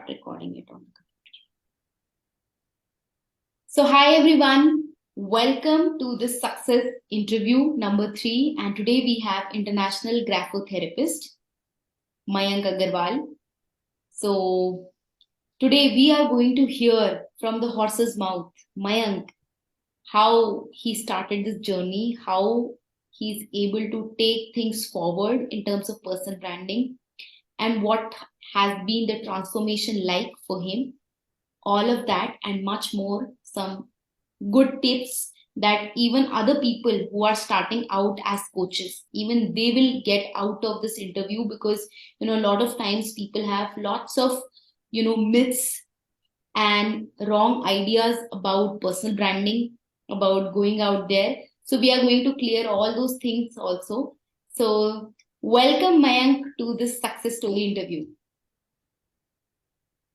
start recording it on the computer. So, hi everyone, welcome to the success interview number 3. And today we have international graphotherapist Mayank Agarwal. So, today we are going to hear from the horse's mouth, Mayank, how he started this journey, how he's able to take things forward in terms of personal branding, and what has been the transformation like for him. All of that and much more, some good tips that even other people who are starting out as coaches, even they will get out of this interview, because a lot of times people have lots of myths and wrong ideas about personal branding, about going out there. So we are going to clear all those things also. So welcome Mayank to this success story interview.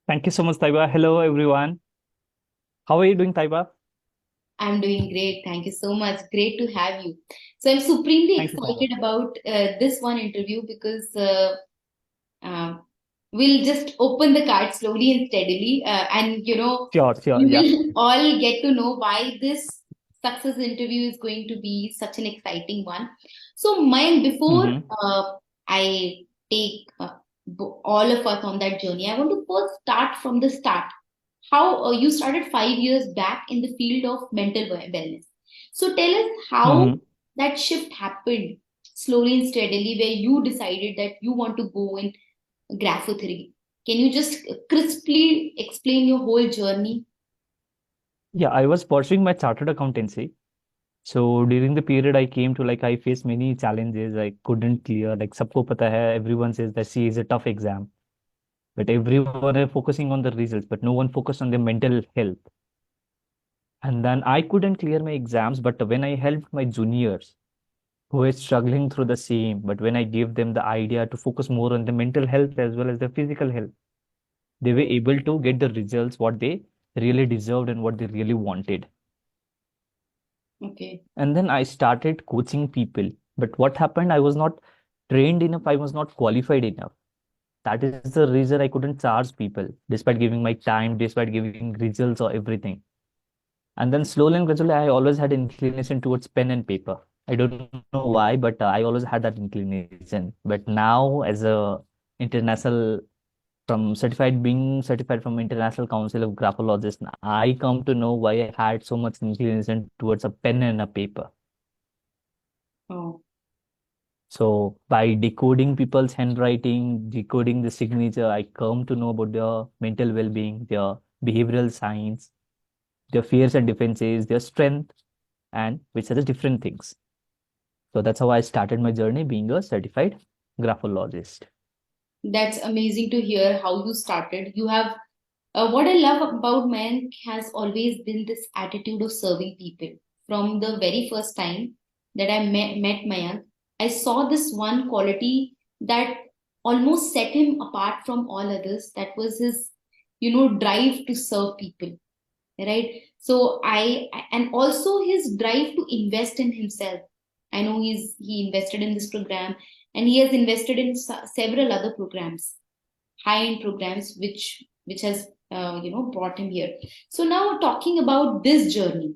Thank you so much, Taiba. Hello, everyone. How are you doing, Taiba? I'm doing great. Thank you so much. Great to have you. So I'm supremely Thank you, Taiba. excited about this one interview, because uh, we'll just open the card slowly and steadily, and Sure, sure, we yeah. will all get to know why this success interview is going to be such an exciting one. So, Mayank, before Mm-hmm. I take all of us on that journey, I want to first start from the start. How you started 5 years back in the field of mental wellness. So, tell us how Mm-hmm. that shift happened slowly and steadily, where you decided that you want to go in graphotherapy. Can you just crisply explain your whole journey? Yeah, I was pursuing my chartered accountancy. So during the period I came to, I faced many challenges I couldn't clear. Like sabko pata hai, everyone says that C is a tough exam, but everyone is focusing on the results, but no one focused on their mental health. And then I couldn't clear my exams, but when I helped my juniors who were struggling through the same, but when I gave them the idea to focus more on the mental health as well as the physical health, they were able to get the results what they really deserved and what they really wanted. Okay. And then I started coaching people, but what happened, I was not trained enough, I was not qualified enough. That is the reason I couldn't charge people despite giving my time, despite giving results or everything. And then slowly and gradually I always had inclination towards pen and paper. I don't know why, but I always had that inclination. But now as a international, from certified, being certified from International Council of Graphologists, I come to know why I had so much inclination towards a pen and a paper. Oh, So by decoding people's handwriting, decoding the signature, I come to know about their mental well-being, their behavioral science, their fears and defenses, their strength, and which are the different things. So that's how I started my journey being a certified graphologist. that's amazing to hear how you started. You have what I love about Mayank has always been this attitude of serving people. From the very first time that I met Mayank, I saw this one quality that almost set him apart from all others. That was his, drive to serve people, right? So and also his drive to invest in himself. I know he invested in this program, and he has invested in several other programs, high end programs, which has brought him here. So now talking about this journey,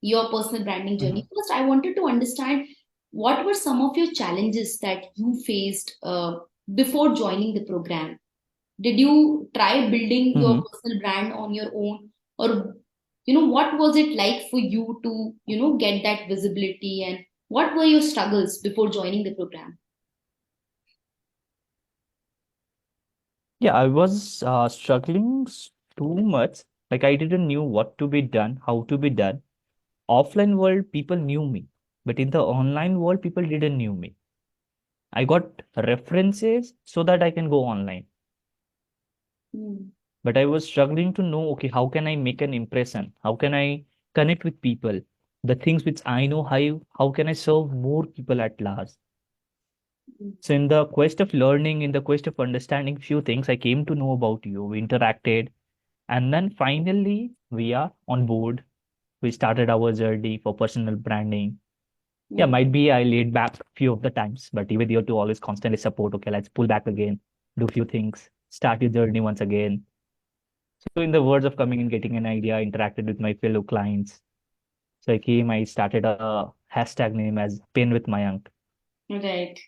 your personal branding journey, Mhm. first I wanted to understand what were some of your challenges that you faced before joining the program. Did you try building your Mhm. personal brand on your own, or what was it like for you to get that visibility, and what were your struggles before joining the program? Yeah, I was struggling too much. Like I didn't knew what to be done, how to be done. Offline world, people knew me, but in the online world, people didn't knew me. I got references so that I can go online, Hmm. but I was struggling to know, okay, how can I make an impression? How can I connect with people? The things which I know, how can I serve more people at last? So in the quest of learning, in the quest of understanding few things, I came to know about you. We interacted, and then finally we are on board. We started our journey for personal branding. Yeah, Hmm. might be I laid back few of the times, but even you have to always constantly support. Okay, let's pull back again, do few things, start your journey once again. So in the words of coming and getting an idea, I interacted with my fellow clients. So I started a hashtag name as Pin with Mayank. Right.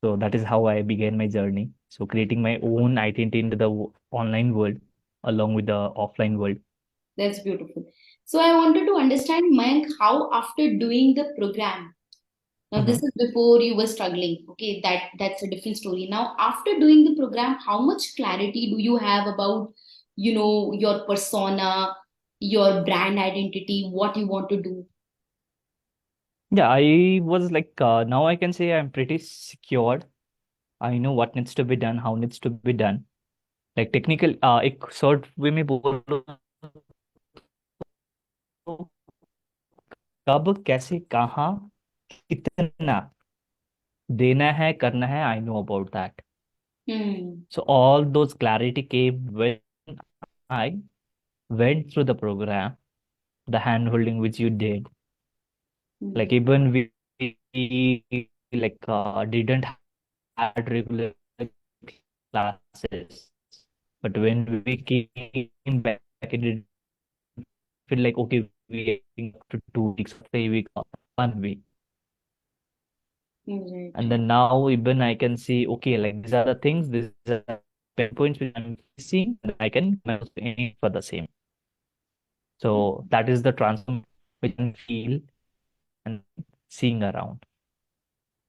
So that is how I began my journey. So creating my own identity into the online world along with the offline world. That's beautiful. So I wanted to understand, Mayank, how after doing the program, now this Mhm. is before you were struggling. Okay, that's a different story. Now after doing the program, how much clarity do you have about, your persona, your brand identity, what you want to do? Yeah, I was like, now I can say I'm pretty secured. I know what needs to be done, how needs to be done. Like technical, एक short way में बोलो तो कब कैसे कहाँ कितना देना है करना है I know about that. Hmm. So all those clarity came when I went through the program, the hand holding which you did. Like Hmm. even we like didn't had regular classes, but when we came back, it did feel like okay, we up to 2 weeks, 3 weeks, 1 week, Right. and then now even I can see okay, like these are the things, these are the pain points which I'm seeing, and I can aim for the same. So that is the transformation which I can feel and seeing around.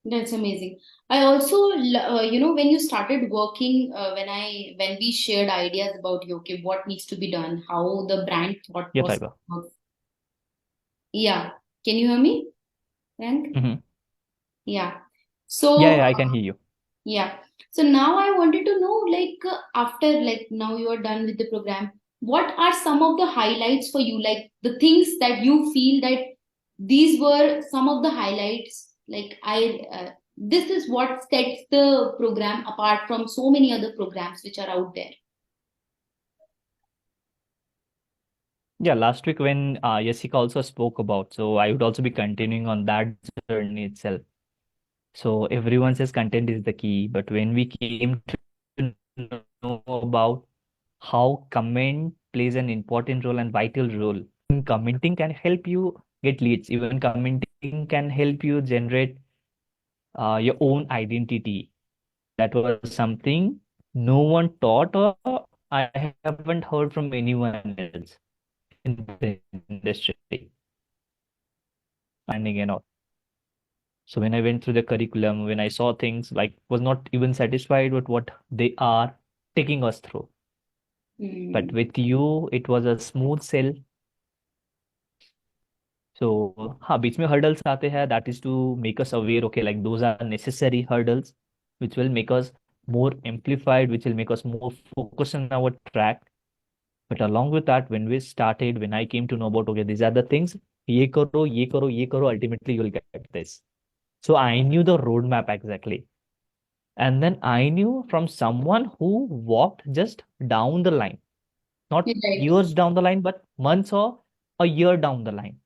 That's amazing. I also, when you started working, when we shared ideas about okay, what needs to be done, how the brand thought Yeah, process Taiba. works. Yeah, can you hear me, Frank? Mm-hmm. Yeah. Yeah, So yeah, I can hear you. yeah. So now I wanted to know, like, after, like, now you are done with the program, what are some of the highlights for you? Like, the things that you feel that these were some of the highlights. This is what sets the program apart from so many other programs which are out there. Yeah, last week when Jessica also spoke about, so I would also be continuing on that journey itself. So everyone says content is the key, but when we came to know about how comment plays an important role and vital role, commenting can help you get leads. Even commenting can help you generate your own identity. That was something no one taught or I haven't heard from anyone else in the industry. Finding and all. So when I went through the curriculum, when I saw things like was not even satisfied with what they are taking us through. But Hmm. with you, it was a smooth sell. So हाँ बीच में hurdles आते हैं that is to make us aware okay like those are necessary hurdles which will make us more amplified which will make us more focused on our track. But along with that, when we started, when I came to know about okay these are the things ये करो ये करो ये करो ultimately you will get this. So I knew the roadmap exactly. And then I knew from someone who walked just down the line, not Right, years down the line, but months or a year down the line.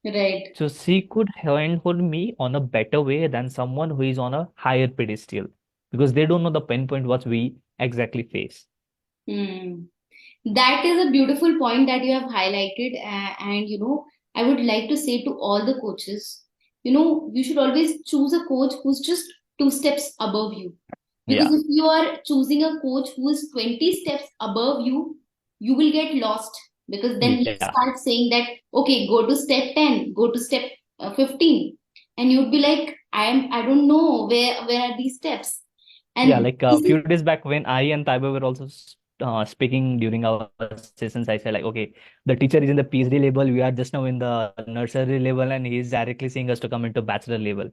right. So she could handhold me on a better way than someone who is on a higher pedestal because they don't know the pinpoint what we exactly face. Hmm. That is a beautiful point that you have highlighted. And, I would like to say to all the coaches, you should always choose a coach who's just two steps above you. Because Yeah. if you are choosing a coach who is 20 steps above you, you will get lost because then he Yeah. starts saying that, okay, go to step 10, go to step 15. And you'd be like, I don't know where are these steps. Yeah, And like a this is few days back when I and Taiba were also speaking during our sessions, I said like, okay, the teacher is in the PhD level, we are just now in the nursery level, and he is directly saying us to come into bachelor level.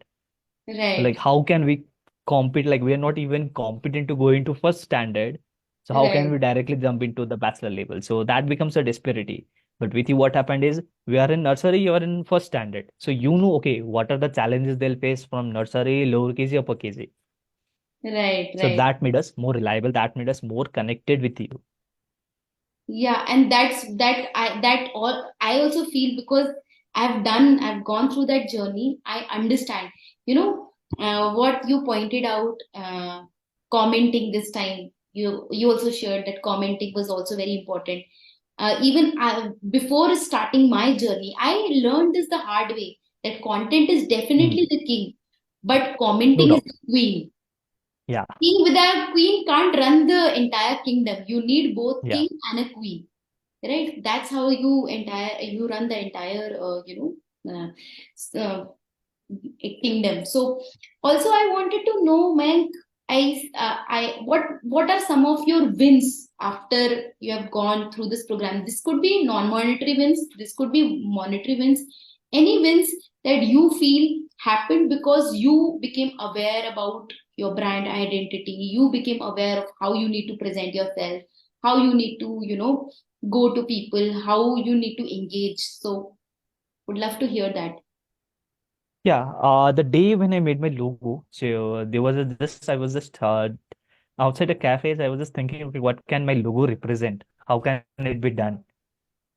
So like, right, how can we compete? Like, we are not even competent to go into first standard. So how can right, we directly jump into the bachelor level? So that becomes a disparity. But with you, what happened is we are in nursery, you are in first standard. So you know, okay, what are the challenges they'll face from nursery, lower KG, upper KG. right, So right. that made us more reliable. That made us more connected with you. Yeah, and that all I also feel because I've gone through that journey. I understand. What you pointed out, commenting this time. you also shared that commenting was also very important. Even before starting my journey, I learned this the hard way, that content is Hmm. definitely the king, but No commenting is doubt. the queen. Yeah. King without queen can't run the entire kingdom. You need both Yeah. king and a queen, right? That's how you run the entire a kingdom. So also I wanted to know, Mank, I what are some of your wins after you have gone through this program? This could be non-monetary wins, this could be monetary wins. Any wins that you feel happened because you became aware about your brand identity, you became aware of how you need to present yourself, how you need to, go to people, how you need to engage. So would love to hear that. Yeah. The day when I made my logo, so there was I was just outside a cafe. I was just thinking, okay, what can my logo represent? How can it be done?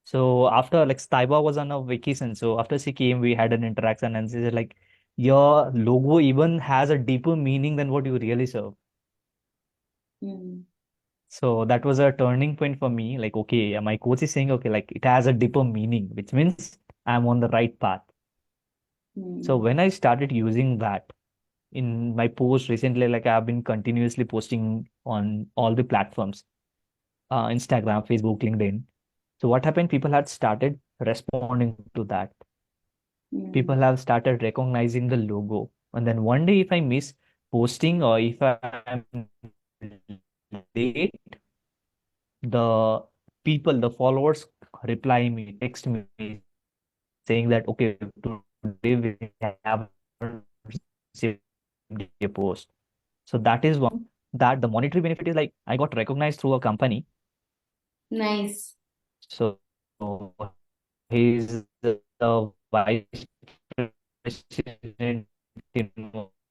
So after like Staiba was on a vacation, so after she came, we had an interaction, and she said like, your logo even has a deeper meaning than what you really serve. Hmm. So that was a turning point for me. Like, okay, my coach is saying, okay, like it has a deeper meaning, which means I'm on the right path. So Hmm. when I started using that in my post recently, like I've been continuously posting on all the platforms, Instagram, Facebook, LinkedIn. So what happened? People had started responding to that. People Hmm. have started recognizing the logo. And then one day, if I miss posting or if I'm late, the people, the followers reply me, text me saying that, okay, today we have received a post. So that is one, that the monetary benefit is like I got recognized through a company. Nice. So he's the vice president in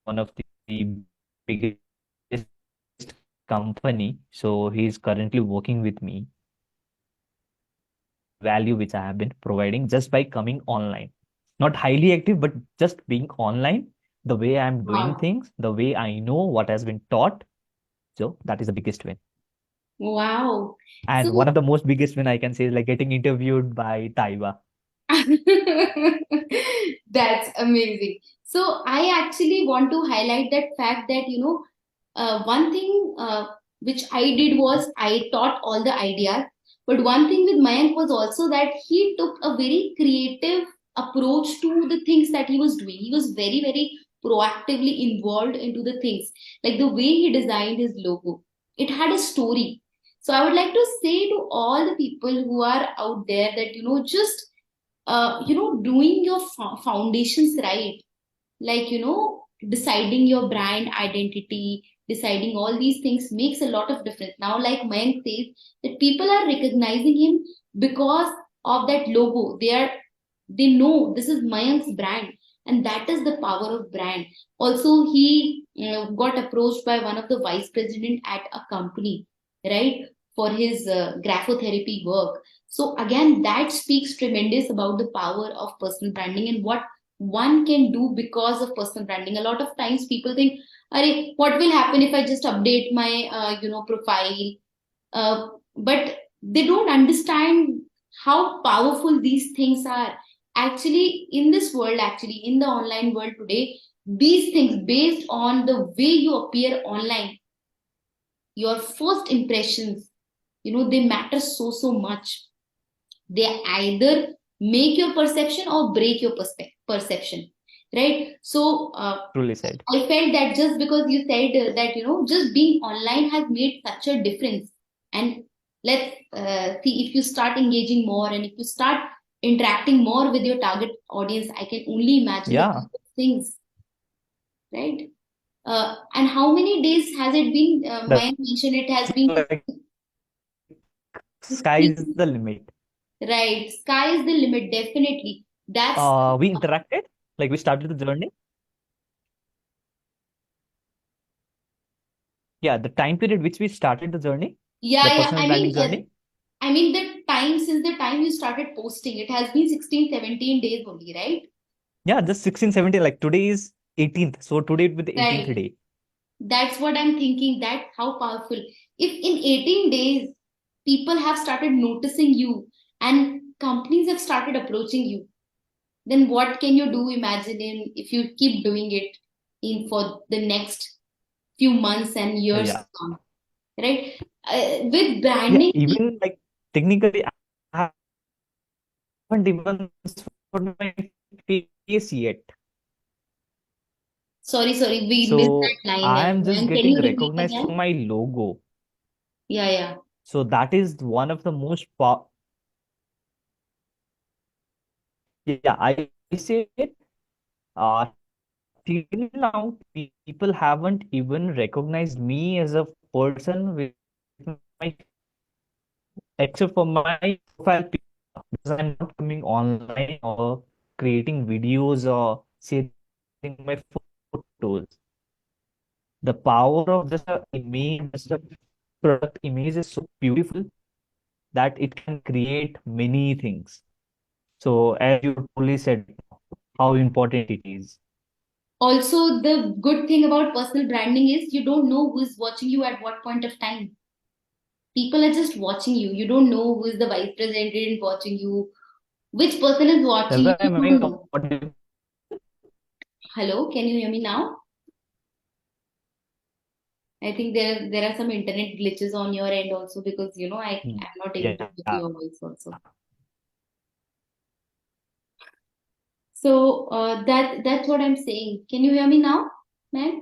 one of the biggest company. So he's currently working with me, value which I have been providing just by coming online. Not highly active, but just being online, the way I'm doing Wow. things, the way I know what has been taught. So that is the biggest win. Wow. And one So of the most biggest win I can say is like getting interviewed by Taiba. that's amazing. So I actually want to highlight that fact that, one thing which I did was I taught all the ideas. But one thing with Mayank was also that he took a very creative approach to the things that he was doing. He was very, very proactively involved into the things. Like the way he designed his logo, it had a story. So I would like to say to all the people who are out there that, just doing your foundations right, like, deciding your brand identity, deciding all these things makes a lot of difference. Now, like Mayank says, that people are recognizing him because of that logo. They know this is Mayank's brand, and that is the power of brand. Also, he got approached by one of the vice president at a company, right, for his graphotherapy work. So again, that speaks tremendous about the power of personal branding and what one can do because of personal branding. A lot of times people think, Arey, what will happen if I just update my profile? But they don't understand how powerful these things are. Actually, in this world, actually, in the online world today, these things based on the way you appear online, your first impressions, they matter so, so much. They either make your perception or break your perception, right? So Truly said. I felt that just because you said that, just being online has made such a difference. And let's see, if you start engaging more and if you start interacting more with your target audience, I can only imagine the Yeah. kind of things, right? And how many days has it been? That's Maya mentioned it has been like sky is 15, the limit. right? Sky is the limit, definitely. That's We interacted, like we started the journey. Yeah, the time period which we started the journey, the yeah, yeah. personal branding journey. I mean, the time since the time you started posting, it has been 16, 17 days only, right? Yeah, just 16, 17. Like today is 18th. So today it will be the 18th Right. day. That's what I'm thinking. That how powerful. If in 18 days people have started noticing you and companies have started approaching you, then what can you do? Imagine in if you keep doing it in for the next few months and years to Yeah. come, right? With Yeah, branding, even like technically, I haven't even showed my face yet. sorry, we missed So that line. I am just Mayank, can getting you repeat recognized again? from my logo. Yeah, yeah. So that is one of the most yeah, I say it. Till now, people haven't even recognized me as a person with my, except for my profile picture, because I'm not coming online or creating videos or sharing my photos. The power of just a image, just a product image is so beautiful that it can create many things. So as you truly said, how important it is. Also, the good thing about personal branding is you don't know who is watching you at what point of time. People are just watching you. You don't know who is the vice president watching you, which person is watching That's you. why You I'm don't saying, know. Hello, can you hear me now? I think there are some internet glitches on your end also because I'm not able to yeah. get your voice also. So that's what I'm saying. Can you hear me now, Mac?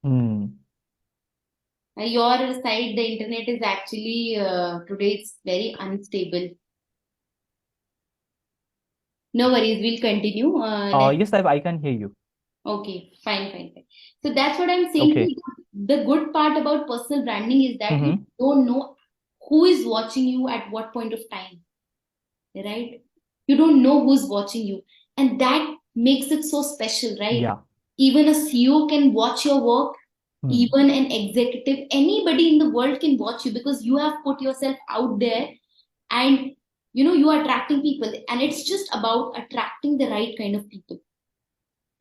Hmm. Your side, the internet is actually today it's very unstable. No worries, we'll continue. Let's Yes, I can hear you. Okay, fine. So that's what I'm saying. Okay. The good part about personal branding is that you Mm-hmm. don't know who is watching you at what point of time, right? You don't know who's watching you, and that makes it so special, right? Yeah. Even a CEO can watch your work, Hmm. even an executive, anybody in the world can watch you because you have put yourself out there and you are attracting people, and it's just about attracting the right kind of people.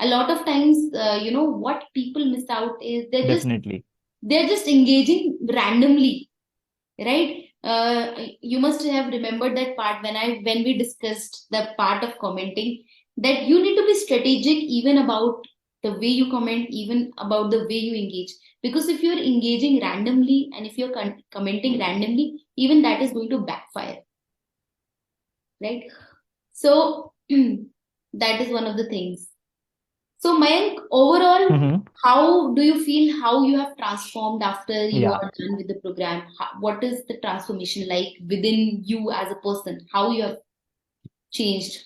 A lot of times what people miss out is Definitely. they're just engaging randomly, right? You must have remembered that part when we discussed the part of commenting, that you need to be strategic even about the way you comment, even about the way you engage, because if you're engaging randomly and if you're commenting randomly, even that is going to backfire, right? So that is one of the things. So, Mayank, overall, Mm-hmm. how do you feel how you have transformed after you Yeah. are done with the program? What is the transformation like within you as a person? How you have changed?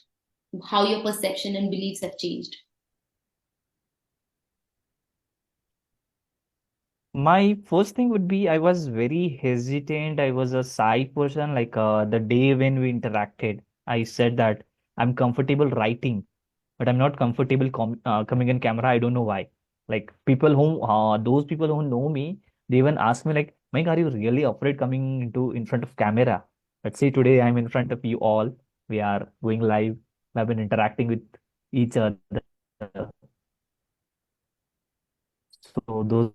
How your perception and beliefs have changed? My first thing would be I was very hesitant. I was a shy person. Like the day when we interacted, I said that I'm comfortable writing, but I'm not comfortable coming in camera. I don't know why. Like those people who know me, they even ask me like, Mike, are you really afraid coming into in front of camera? Let's say today I'm in front of you all. We are going live. We have been interacting with each other. So those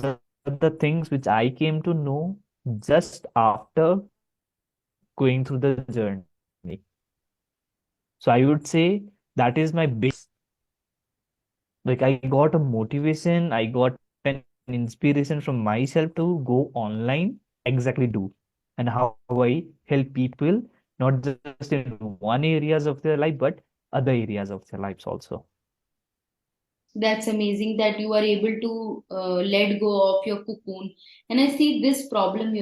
are the things which I came to know just after going through the journey. So I would say that is my biggest, like I got a motivation, I got an inspiration from myself to go online, exactly do, and how I help people, not just in one areas of their life, but other areas of their lives also. That's amazing that you are able to let go of your cocoon. And I see this problem,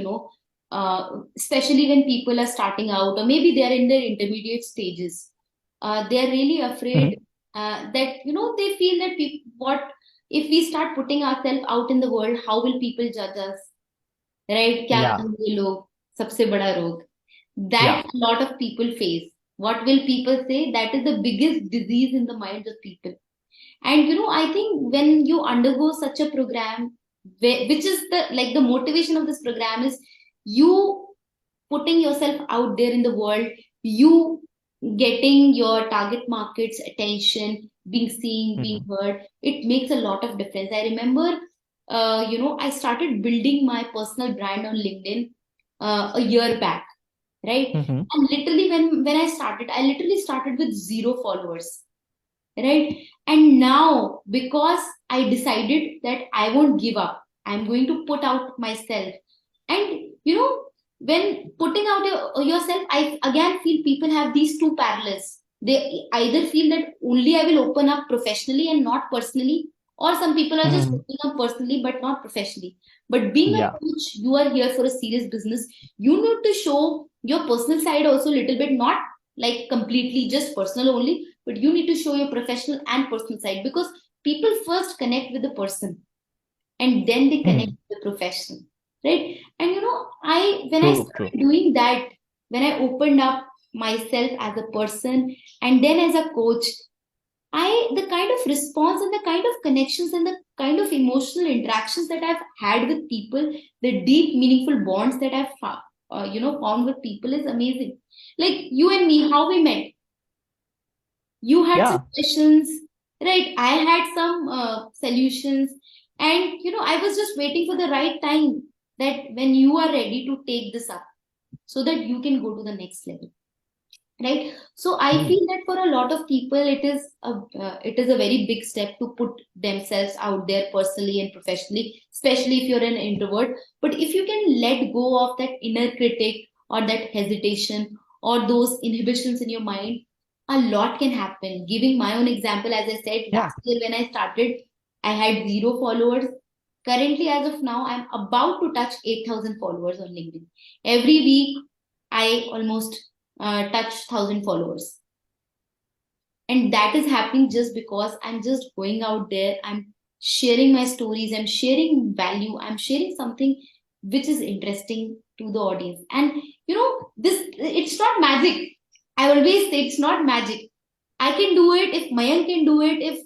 especially when people are starting out, or maybe they are in their intermediate stages. They are really afraid Mhm. that, they feel that what if we start putting ourselves out in the world, how will people judge us? Right? क्या Yeah, करेंगे लोग? सबसे बड़ा रोग. yeah. That a lot of people face. What will people say? That is the biggest disease in the minds of people. And I think when you undergo such a program, which is the motivation of this program is you putting yourself out there in the world, you getting your target market's attention, being seen, being Mhm. heard. It makes a lot of difference. I remember I started building my personal brand on LinkedIn a year back, right? Mm-hmm. And literally, when I literally started with 0 followers, right? And now, because I decided that I won't give up, I'm going to put out myself. And when putting out yourself, I again feel people have these two parallels. They either feel that only I will open up professionally and not personally, or some people are just Mm-hmm. opening up personally but not professionally. But being a Yeah. coach, you are here for a serious business. You need to show your personal side also a little bit, not like completely just personal only, but you need to show your professional and personal side, because people first connect with the person and then they connect Mm. with the professional, right? And I when I True, true. started doing that, when I opened up myself as a person and then as a coach, the kind of response and the kind of connections and the kind of emotional interactions that I've had with people, the deep meaningful bonds that I've found with people is amazing. Like you and me, how we met. You had some Yeah. questions, right? I had some solutions, and I was just waiting for the right time, that when you are ready to take this up so that you can go to the next level, right? So I Mm. feel that for a lot of people it is a very big step to put themselves out there personally and professionally, especially if you're an introvert. But if you can let go of that inner critic or that hesitation or those inhibitions in your mind, a lot can happen. Giving my own example, as I said, Yeah. last year when I started, I had 0 followers. Currently, as of now, I'm about to touch 8,000 followers on LinkedIn. Every week I almost touch 1,000 followers, and that is happening just because I'm just going out there, I'm sharing my stories, I'm sharing value, I'm sharing something which is interesting to the audience. And this, it's not magic. I always say it's not magic. I can do it, if Mayank can do it, if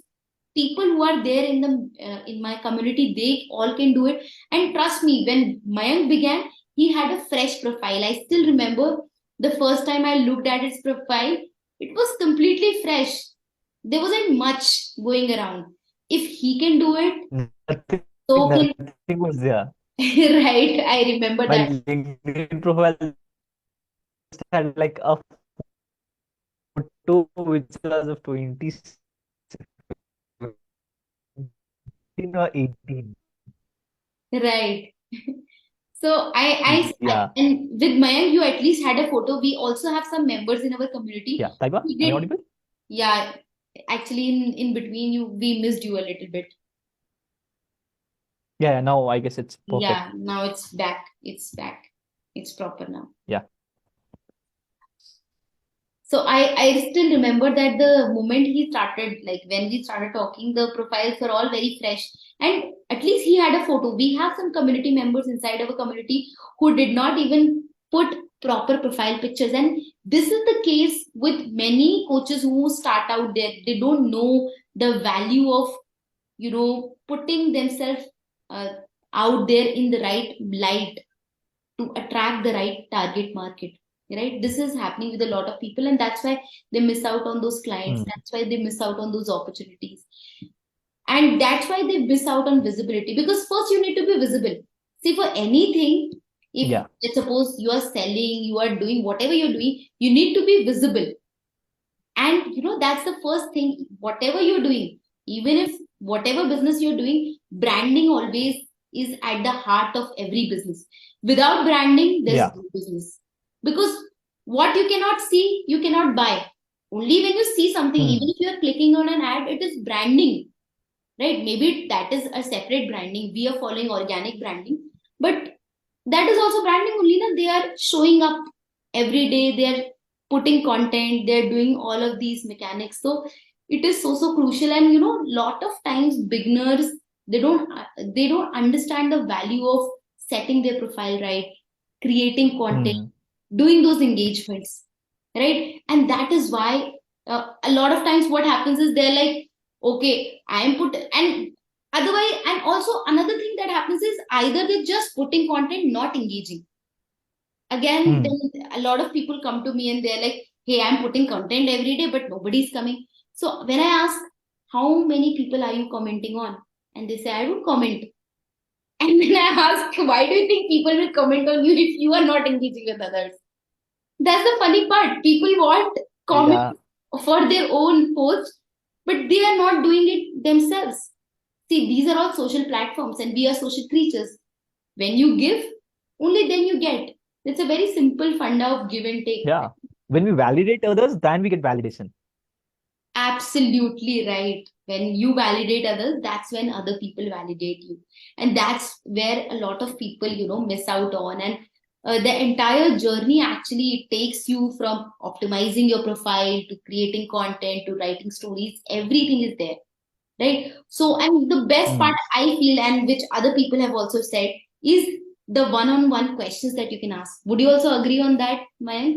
people who are there in my community, they all can do it. And trust me, when Mayank began, he had a fresh profile. I still remember the first time I looked at his profile, it was completely fresh. There wasn't much going around. If he can do it, Nothing, so can nothing was there. right, I remember My that. LinkedIn profile just had like a photo which was of 2017 or 18. Right. So Yeah. and with Mayank, you at least had a photo. We also have some members in our community Yeah. Taiba, who am I did. audible? Yeah, actually, in between you, we missed you a little bit. Yeah, yeah, now I guess it's perfect. Yeah, now it's back. It's back. It's proper now. Yeah. So I still remember that the moment he started, like when we started talking, the profiles were all very fresh. And at least he had a photo. We have some community members inside our community who did not even put proper profile pictures. And this is the case with many coaches who start out there. They don't know the value of, putting themselves uh, out there in the right light to attract the right target market, right? This is happening with a lot of people, and that's why they miss out on those clients, Mm. that's why they miss out on those opportunities, and that's why they miss out on visibility, because first you need to be visible. See, for anything, if Yeah. let's suppose you are selling, you are doing whatever you're doing, you need to be visible. And that's the first thing, whatever you're doing, even if whatever business you're doing, branding always is at the heart of every business. Without branding, there's Yeah. no business. Because what you cannot see, you cannot buy. Only when you see something, even Mm. if you're clicking on an ad, it is branding, right? Maybe that is a separate branding. We are following organic branding, but that is also branding only. Na? They are showing up every day. They are putting content. They are doing all of these mechanics. So it is so crucial. And lot of times beginners, they don't understand the value of setting their profile right, creating content, Mm. doing those engagements, right? And that is why a lot of times what happens is they're like, okay, I am put, and otherwise, and also another thing that happens is either they're just putting content, not engaging. Again, Mm. then a lot of people come to me and they're like, hey, I'm putting content every day, but nobody's coming. So when I ask, how many people are you commenting on? And they say, I don't comment. And then I ask, why do you think people will comment on you if you are not engaging with others? That's the funny part. People want Yeah, comments for their own posts, but they are not doing it themselves. See, these are all social platforms and we are social creatures. When you give, only then you get. It's a very simple funda of give and take. yeah. When we validate others, then we get validation. Absolutely right. When you validate others, that's when other people validate you. And that's where a lot of people, miss out on. And the entire journey actually takes you from optimizing your profile to creating content to writing stories. Everything is there, right? So, and the best part Hmm. I feel, and which other people have also said, is the one on one questions that you can ask. Would you also agree on that, Mayank?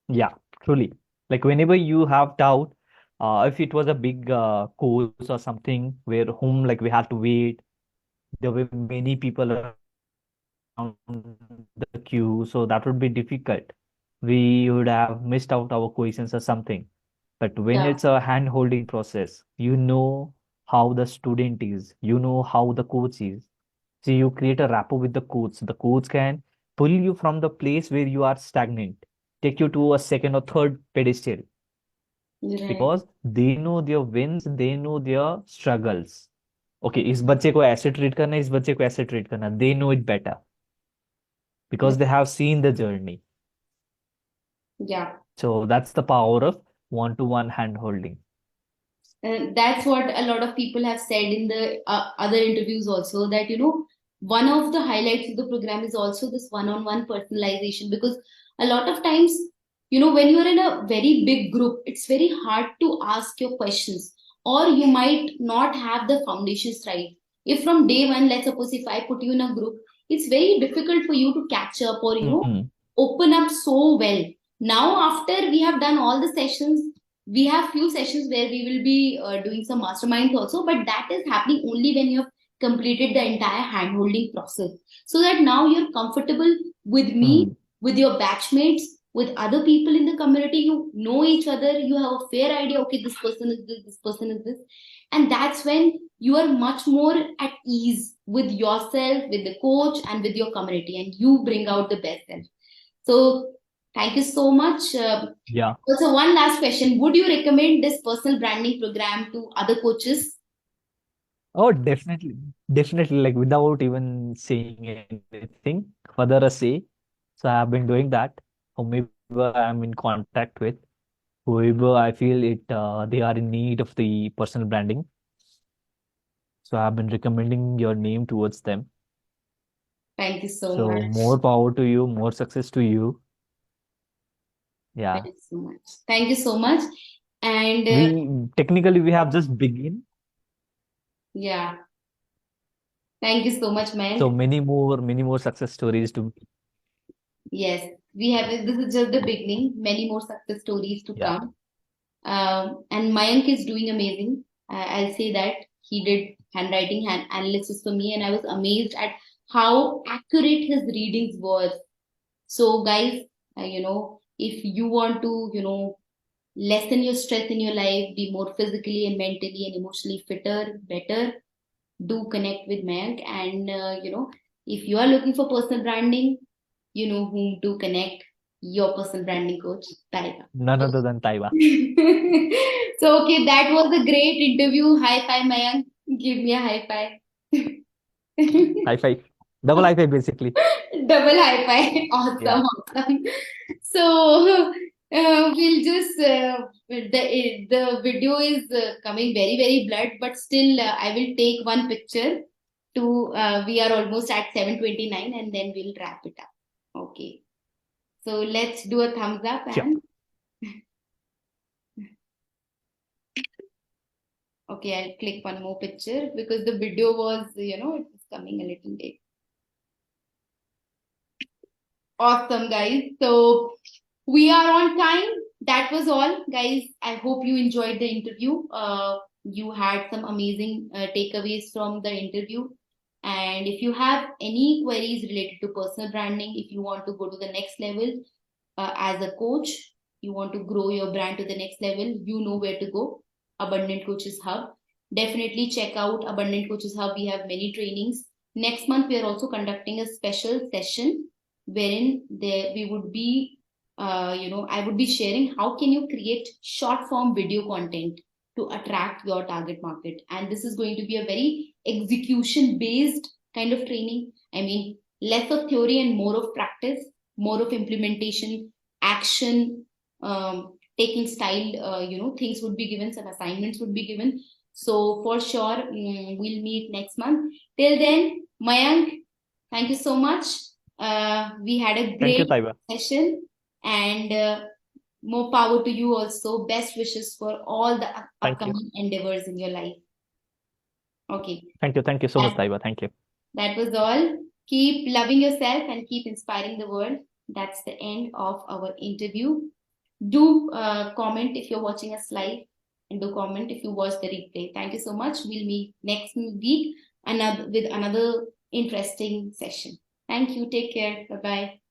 Yeah, truly. Like whenever you have doubt, if it was a big course or something where whom like we had to wait, there were many people around the queue, so that would be difficult. We would have missed out our questions or something. But when Yeah. it's a hand-holding process, you know how the student is, you know how the coach is. So you create a rapport with the coach. The coach can pull you from the place where you are stagnant, take you to a second or third pedestal Right. because they know their wins, they know their struggles. Okay, इस बच्चे को ऐसे treat करना है, इस बच्चे को ऐसे ट्रीट करना, they know it better because they have seen the journey. Yeah. So that's the power of one-to-one hand holding. That's what a lot of people have said in the other interviews also, that one of the highlights of the program is also this one-on-one personalization, because a lot of times, when you're in a very big group, it's very hard to ask your questions, or you might not have the foundations right. If from day one, let's suppose if I put you in a group, it's very difficult for you to catch up or Mm, open up so well. Now after we have done all the sessions, we have few sessions where we will be doing some masterminds also, but that is happening only when you have completed the entire hand holding process, so that now you're comfortable with me, mm, with your batchmates, with other people in the community. You know each other, you have a fair idea, okay, this person is this person is this. And that's when you are much more at ease with yourself, with the coach, and with your community, and you bring out the best self. So thank you so much. yeah. Also, one last question. Would you recommend this personal branding program to other coaches? Oh, definitely. Definitely, like without even saying anything further a say. So I have been doing that. Whomever I'm in contact with, whoever I feel it, they are in need of the personal branding. So I've been recommending your name towards them. Thank you so So much. more power to you, more success to you. Thank Yeah. you so much. Thank you so much. And We technically we have just begin. yeah, thank you so much, So Mayank. many more success stories to Yes, we have. This is just the beginning. Many more success stories to yeah. come. And Mayank is doing amazing. I'll say that he did handwriting hand analysis for me, and I was amazed at how accurate his readings were. So, guys, if you want to, lessen your stress in your life, be more physically and mentally and emotionally fitter, better, do connect with Mayank. And, if you are looking for personal branding, you know whom to connect, your personal branding coach, Taiga. None other than Taiwa. So, okay, that was a great interview. High five, Mayank. Give me a high five. High five. Double high five basically. Double high five. Yeah. Awesome, awesome. So we'll just the video is coming very very blurred, but still I will take one picture to we are almost at 7:29, and then we'll wrap it up. Okay. So let's do a thumbs up, Sure. and okay, I'll click one more picture because the video was, it was coming a little late. Awesome, guys. So we are on time. That was all, guys. I hope you enjoyed the interview. You had some amazing takeaways from the interview. And if you have any queries related to personal branding, if you want to go to the next level as a coach, you want to grow your brand to the next level, you know where to go. Abundant Coaches Hub. Definitely check out Abundant Coaches Hub. We have many trainings. Next month, we are also conducting a special session wherein we would be, I would be sharing how can you create short form video content to attract your target market. And this is going to be a very execution based kind of training. I mean, less of theory and more of practice, more of implementation, action, taking style, things would be given, some assignments would be given. So for sure, we'll meet next month. Till then, Mayank, thank you so much. We had a Thank you, great Taiba. session, and more power to you also. Best wishes for all the Thank you. upcoming endeavors in your life. Okay, Thank you. Thank you so much, that, Taiba. Thank you. that was all. Keep loving yourself and keep inspiring the world. That's the end of our interview. Do comment if you're watching us live, and do comment if you watch the replay. Thank you so much. We'll meet next week with another interesting session. Thank you. Take care. Bye bye.